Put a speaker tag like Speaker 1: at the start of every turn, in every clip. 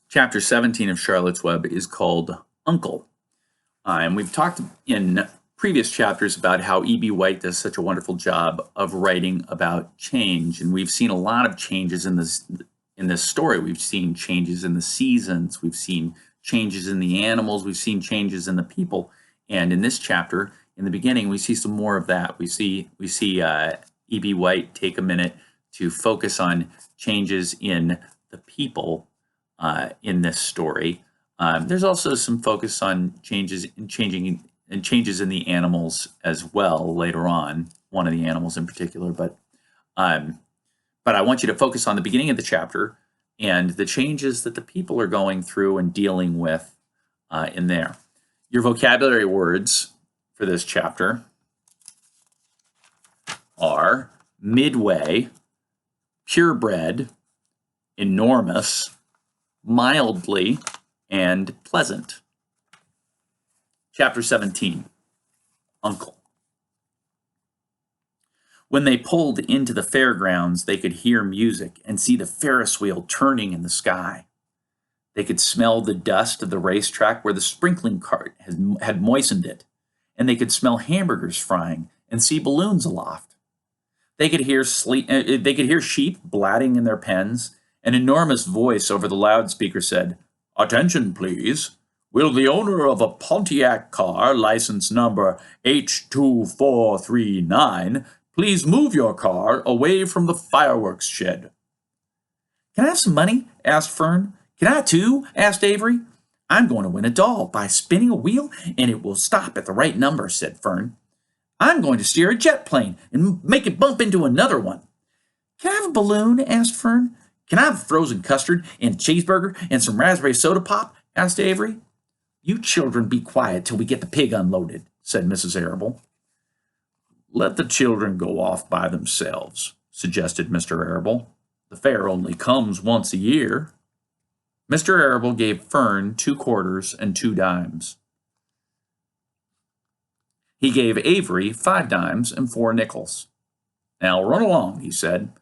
Speaker 1: Chapter 17 of Charlotte's Web is called Uncle. And we've talked in previous chapters about how E.B. White does such a wonderful job of writing about change. And we've seen a lot of changes in this story. We've seen changes in the seasons. We've seen changes in the animals. We've seen changes in the people. And in this chapter, in the beginning, we see some more of that. We see E.B. White take a minute to focus on changes in the people in this story. There's also some focus on changes in the animals as well later on. One of the animals in particular, but I want you to focus on the beginning of the chapter and the changes that the people are going through and dealing with in there. Your vocabulary words for this chapter are midway, purebred, enormous, mildly, and pleasant. Chapter 17, Uncle. When they pulled into the fairgrounds, they could hear music and see the Ferris wheel turning in the sky. They could smell the dust of the racetrack where the sprinkling cart had moistened it, and they could smell hamburgers frying and see balloons aloft. They could hear sheep blatting in their pens. An enormous voice over the loudspeaker said, "Attention, please. Will the owner of a Pontiac car, license number H2439, please move your car away from the fireworks shed?" "Can I have some money?" asked Fern. "Can I too?" asked Avery. "I'm going to win a doll by spinning a wheel, and it will stop at the right number," said Fern. "I'm going to steer a jet plane and make it bump into another one." "Can I have a balloon?" asked Fern. "Can I have frozen custard and a cheeseburger and some raspberry soda pop?" asked Avery. "You children be quiet till we get the pig unloaded," said Mrs. Arable. "Let the children go off by themselves," suggested Mr. Arable. "The fair only comes once a year." Mr. Arable gave Fern 2 quarters and 2 dimes. He gave Avery 5 dimes and 4 nickels. "Now run along," he said.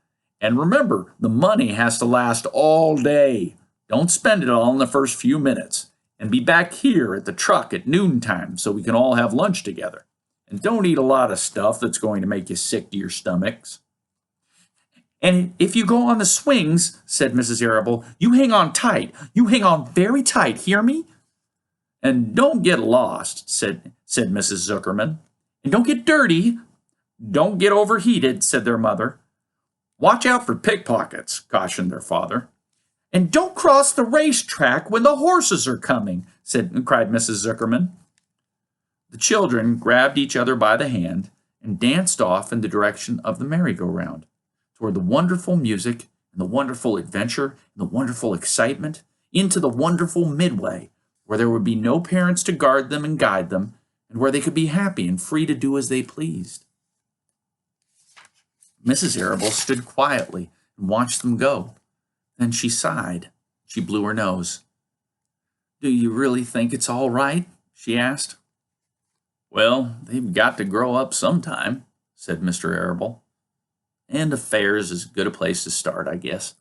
Speaker 1: "And remember, the money has to last all day. Don't spend it all in the first few minutes. And be back here at the truck at noontime so we can all have lunch together. And don't eat a lot of stuff that's going to make you sick to your stomachs." "And if you go on the swings," said Mrs. Arable, "you hang on tight. You hang on very tight, hear me?" "And don't get lost," said Mrs. Zuckerman. "And don't get dirty." "Don't get overheated," said their mother. "Watch out for pickpockets," cautioned their father. "And don't cross the racetrack when the horses are coming," cried Mrs. Zuckerman. The children grabbed each other by the hand and danced off in the direction of the merry-go-round, toward the wonderful music and the wonderful adventure and the wonderful excitement, into the wonderful midway, where there would be no parents to guard them and guide them, and where they could be happy and free to do as they pleased. Mrs. Arable stood quietly and watched them go. Then she sighed. She blew her nose. "Do you really think it's all right?" she asked. "Well, they've got to grow up sometime," said Mr. Arable. "And a fair's as good a place to start, I guess."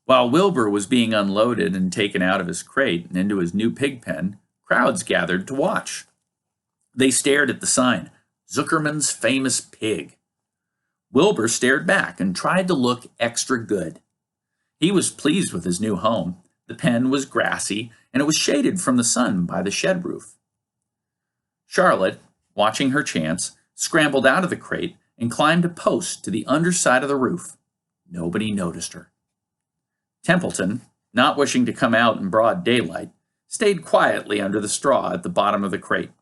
Speaker 1: While Wilbur was being unloaded and taken out of his crate and into his new pig pen, crowds gathered to watch. They stared at the sign, "Zuckerman's Famous Pig." Wilbur stared back and tried to look extra good. He was pleased with his new home. The pen was grassy, and it was shaded from the sun by the shed roof. Charlotte, watching her chance, scrambled out of the crate and climbed a post to the underside of the roof. Nobody noticed her. Templeton, not wishing to come out in broad daylight, stayed quietly under the straw at the bottom of the crate.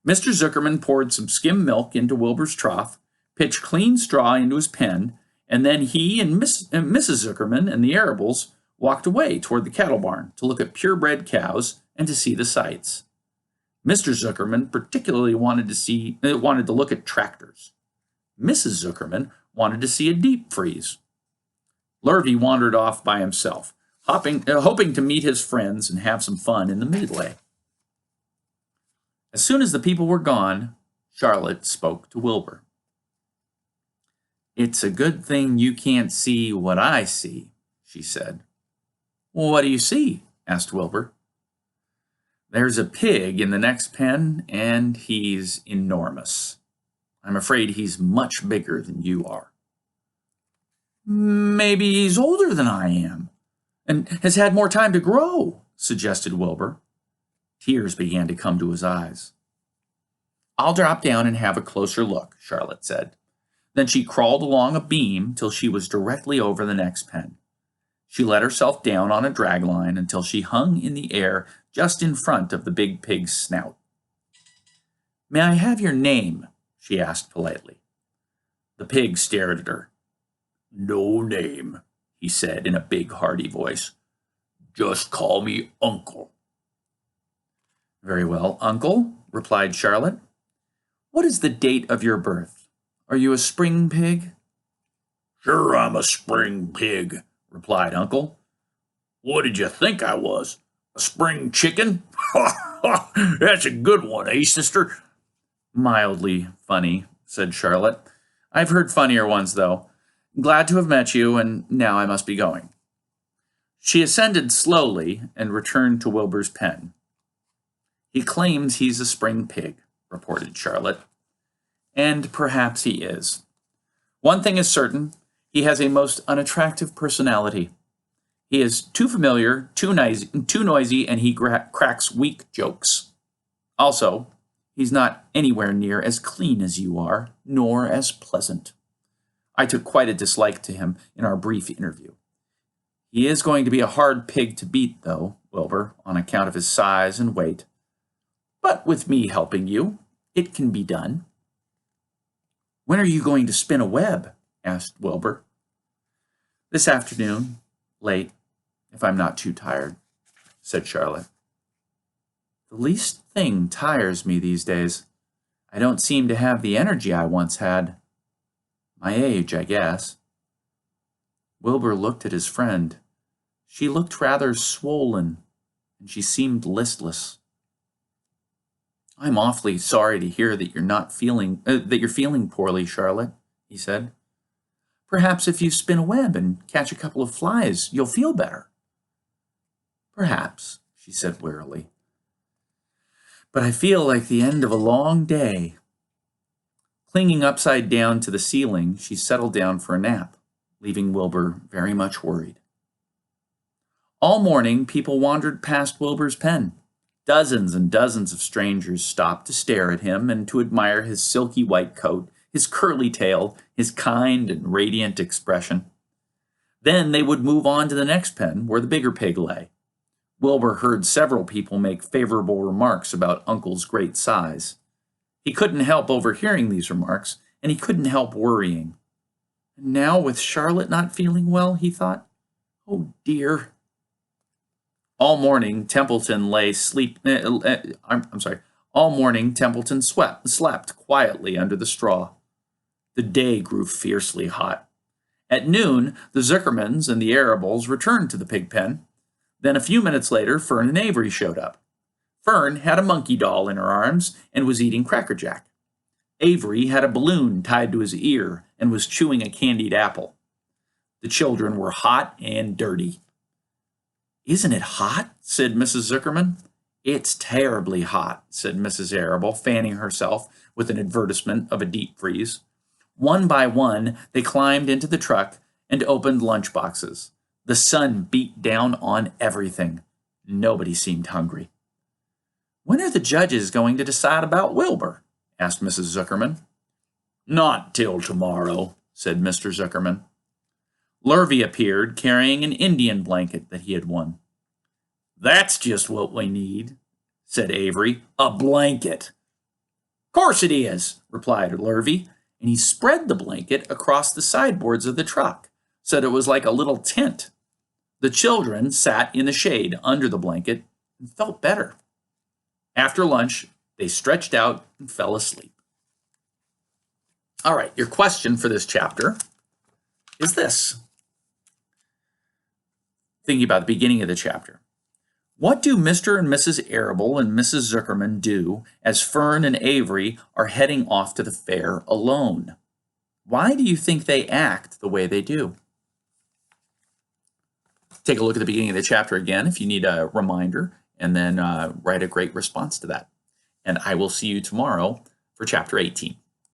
Speaker 1: Mr. Zuckerman poured some skim milk into Wilbur's trough, pitched clean straw into his pen, and then he and Mrs. Zuckerman and the Arables walked away toward the cattle barn to look at purebred cows and to see the sights. Mr. Zuckerman particularly wanted to look at tractors. Mrs. Zuckerman wanted to see a deep freeze. Lurvy wandered off by himself, hoping to meet his friends and have some fun in the midway. As soon as the people were gone, Charlotte spoke to Wilbur. "It's a good thing you can't see what I see," she said. "Well, what do you see?" asked Wilbur. "There's a pig in the next pen, and he's enormous. I'm afraid he's much bigger than you are." "Maybe he's older than I am, and has had more time to grow," suggested Wilbur. Tears began to come to his eyes. "I'll drop down and have a closer look," Charlotte said. Then she crawled along a beam till she was directly over the next pen. She let herself down on a dragline until she hung in the air just in front of the big pig's snout. "May I have your name?" she asked politely. The pig stared at her. "No name," he said in a big, hearty voice. "Just call me Uncle." "Very well, Uncle," replied Charlotte. "What is the date of your birth? Are you a spring pig?"
Speaker 2: "Sure, I'm a spring pig," replied Uncle. "What did you think I was? A spring chicken? Ha ha! That's a good one, eh, sister?"
Speaker 1: "Mildly funny," said Charlotte. "I've heard funnier ones, though. Glad to have met you, and now I must be going." She ascended slowly and returned to Wilbur's pen. "He claims he's a spring pig," reported Charlotte. "And perhaps he is. One thing is certain, he has a most unattractive personality. He is too familiar, too noisy, and he cracks weak jokes. Also, he's not anywhere near as clean as you are, nor as pleasant. I took quite a dislike to him in our brief interview. He is going to be a hard pig to beat, though, Wilbur, on account of his size and weight. But with me helping you, it can be done." "When are you going to spin a web?" asked Wilbur. "This afternoon, late, if I'm not too tired," said Charlotte. "The least thing tires me these days. I don't seem to have the energy I once had. My age, I guess." Wilbur looked at his friend. She looked rather swollen, and she seemed listless. "I'm awfully sorry to hear that you're feeling poorly, Charlotte," he said. "Perhaps if you spin a web and catch a couple of flies, you'll feel better." "Perhaps," she said wearily. "But I feel like the end of a long day." Clinging upside down to the ceiling, she settled down for a nap, leaving Wilbur very much worried. All morning, people wandered past Wilbur's pen. Dozens and dozens of strangers stopped to stare at him and to admire his silky white coat, his curly tail, his kind and radiant expression. Then they would move on to the next pen, where the bigger pig lay. Wilbur heard several people make favorable remarks about Uncle's great size. He couldn't help overhearing these remarks, and he couldn't help worrying. And now, with Charlotte not feeling well, he thought, "Oh dear." All morning, Templeton All morning, Templeton slept quietly under the straw. The day grew fiercely hot. At noon, the Zuckermans and the Arables returned to the pig pen. Then a few minutes later, Fern and Avery showed up. Fern had a monkey doll in her arms and was eating Cracker Jack. Avery had a balloon tied to his ear and was chewing a candied apple. The children were hot and dirty. "Isn't it hot?" said Mrs. Zuckerman. "It's terribly hot," said Mrs. Arable, fanning herself with an advertisement of a deep freeze. One by one, they climbed into the truck and opened lunch boxes. The sun beat down on everything. Nobody seemed hungry. "When are the judges going to decide about Wilbur?" asked Mrs. Zuckerman. "Not till tomorrow," said Mr. Zuckerman. Lurvy appeared, carrying an Indian blanket that he had won. "That's just what we need," said Avery. "A blanket." "Course it is," replied Lurvy, and he spread the blanket across the sideboards of the truck, so that it was like a little tent. The children sat in the shade under the blanket and felt better. After lunch, they stretched out and fell asleep. All right, your question for this chapter is this. Thinking about the beginning of the chapter. What do Mr. and Mrs. Arable and Mrs. Zuckerman do as Fern and Avery are heading off to the fair alone? Why do you think they act the way they do? Take a look at the beginning of the chapter again if you need a reminder, and then write a great response to that. And I will see you tomorrow for chapter 18.